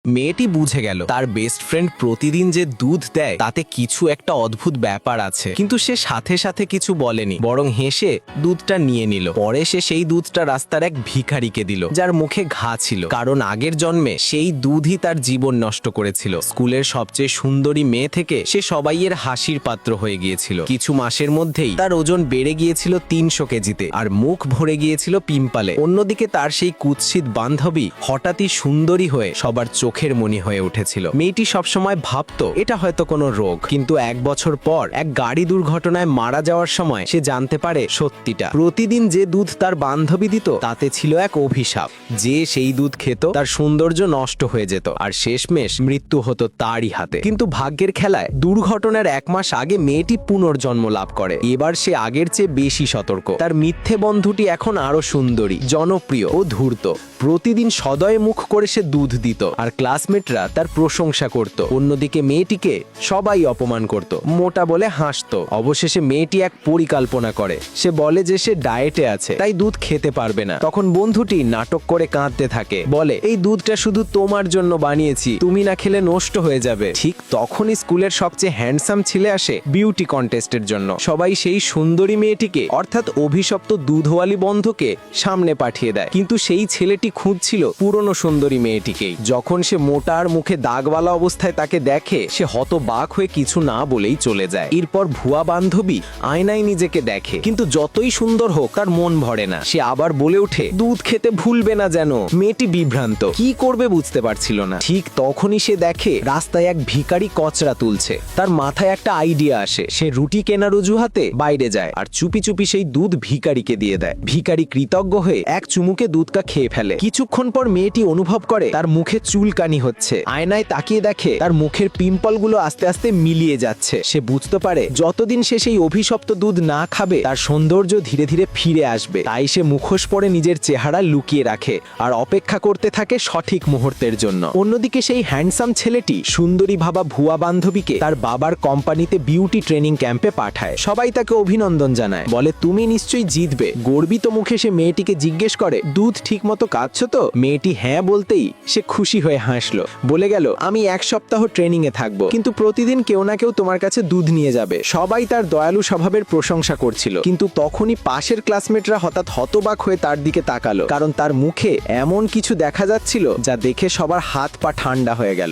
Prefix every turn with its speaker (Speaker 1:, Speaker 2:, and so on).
Speaker 1: মেয়েটি বুঝে গেল তার বেস্ট ফ্রেন্ড প্রতিদিন যে দুধ দেয় তাতে কিছু একটা অদ্ভুত ব্যাপার আছে, কিন্তু সে সাথে সাথে কিছু বলেনি, বরং হেসে দুধটা নিয়ে নিল। পরে সে সেই দুধটা রাস্তার এক ভিখারিকে দিল যার মুখে ঘা ছিল, কারণ আগের জন্মে সেই দুধই তার জীবন নষ্ট করেছিল। স্কুলের সবচেয়ে সুন্দরী মেয়ে থেকে সে সবাইয়ের হাসির পাত্র হয়ে গিয়েছিল। কিছু মাসের মধ্যেই তার ওজন বেড়ে গিয়েছিল 300 কেজিতে, আর মুখ ভরে গিয়েছিল পিম্পলে। অন্যদিকে তার সেই কুৎসিত বান্ধবী হঠাৎই সুন্দরী হয়ে সবার চোখের মনি হয়ে উঠেছিল। মেয়েটি সবসময় ভাবতো এটা হয়তো কোনো রোগ, কিন্তু 1 বছর পর এক গাড়ি দুর্ঘটনায় মারা যাওয়ার সময় সে জানতে পারে সত্যিটা। প্রতিদিন যে দুধ তার বান্ধবী দিত তাতে ছিল এক অভিশাপ। যে সেই দুধ খেত তার সৌন্দর্য নষ্ট হয়ে যেত, আর শেষমেশ মৃত্যু হতো তারই হাতে। কিন্তু ভাগ্যের খেলায় দুর্ঘটনার 1 মাস আগে মেয়েটি পুনর্জন্ম লাভ করে। এবার সে আগের চেয়ে বেশি সতর্ক। তার মিথ্যে বন্ধুটি এখন আরো সুন্দরী, জনপ্রিয় ও ধূর্ত। প্রতিদিন সদয় মুখ করে সে দুধ দিত, আর ক্লাসমেটরা তার প্রশংসা করত। অন্যদিকে মেয়েটিকে সবাই অপমান করত, মোটা বলে হাসত। অবশেষে মেয়েটি এক পরিকল্পনা করে। সে বলে যে সে ডায়েটে আছে, তাই দুধ খেতে পারবে না। তখন বন্ধুটি নাটক করে কাঁদতে থাকে, বলে এই দুধটা শুধু তোমার জন্য বানিয়েছি, তুমি না খেলে নষ্ট হয়ে যাবে। ঠিক তখনই স্কুলের সবচেয়ে হ্যান্ডসাম ছেলে আসে বিউটি কন্টেস্টের জন্য। সবাই সেই সুন্দরী মেয়েটিকে, অর্থাৎ অভিশপ্ত দুধওয়ালি বন্ধুকে সামনে পাঠিয়ে দেয়, কিন্তু সেই ছেলেটি খুঁজছিল পুরনো সুন্দরী মেয়েটিকেই। যখন সে মোটা আর মুখে দাগওয়ালা অবস্থায় তাকে দেখে, সে হতবাক হয়ে কিছু না বলেই চলে যায়। এরপর ভুয়া বান্ধবী আয়নায় নিজেকে দেখে, কিন্তু যতই সুন্দর হোক তার মন ভরে না। সে আবার বলে ওঠে দুধ খেতে ভুলবে না যেন। মেয়েটি বিভ্রান্ত, কি করবে বুঝতে পারছিল না। ঠিক তখনই সে দেখে রাস্তায় এক ভিখারি কচরা তুলছে। তার মাথায় একটা আইডিয়া আসে। সে রুটি কেনার অজুহাতে বাইরে যায় আর চুপি চুপি সেই দুধ ভিখারিকে দিয়ে দেয়। ভিখারি কৃতজ্ঞ হয়ে এক চুমুকে দুধটা খেয়ে ফেলে। কিছুক্ষণ পর মেয়েটি অনুভব করে তার মুখে চুলকানি হচ্ছে। আয়নায় তাকিয়ে দেখে তার মুখের পিম্পলগুলো আস্তে আস্তে মিলিয়ে যাচ্ছে। সে বুঝতে পারে যতদিন সে সেই অভিশপ্ত দুধ না খাবে তার সৌন্দর্য ধীরে ধীরে ফিরে আসবে। তাই সে মুখোশ পরে নিজের চেহারা লুকিয়ে রাখে আর অপেক্ষা করতে থাকে সঠিক মুহূর্তের জন্য। অন্যদিকে সেই হ্যান্ডসাম ছেলেটি সুন্দরী ভাবা ভুয়া বান্ধবীকে তার বাবার কোম্পানিতে বিউটি ট্রেনিং ক্যাম্পে পাঠায়। সবাই তাকে অভিনন্দন জানায়, বলে তুমি নিশ্চয়ই জিতবে। গর্বিত মুখে সে মেয়েটিকে জিজ্ঞেস করে দুধ ঠিক মতো খাচ্ছ তো? মেয়েটি হ্যাঁ বলতেই সে খুশি হয়ে হাসলো, বলে গেল আমি 1 সপ্তাহ ট্রেনিং এ থাকবো, কিন্তু প্রতিদিন কেউ না কেউ তোমার কাছে দুধ নিয়ে যাবে। সবাই তার দয়ালু স্বভাবের প্রশংসা করছিল, কিন্তু তখনই পাশের ক্লাসমেটরা হঠাৎ হতবাক হয়ে তার দিকে তাকালো, কারণ তার মুখে এমন কিছু দেখা যাচ্ছিল যা দেখে সবার হাত পা ঠান্ডা হয়ে গেল।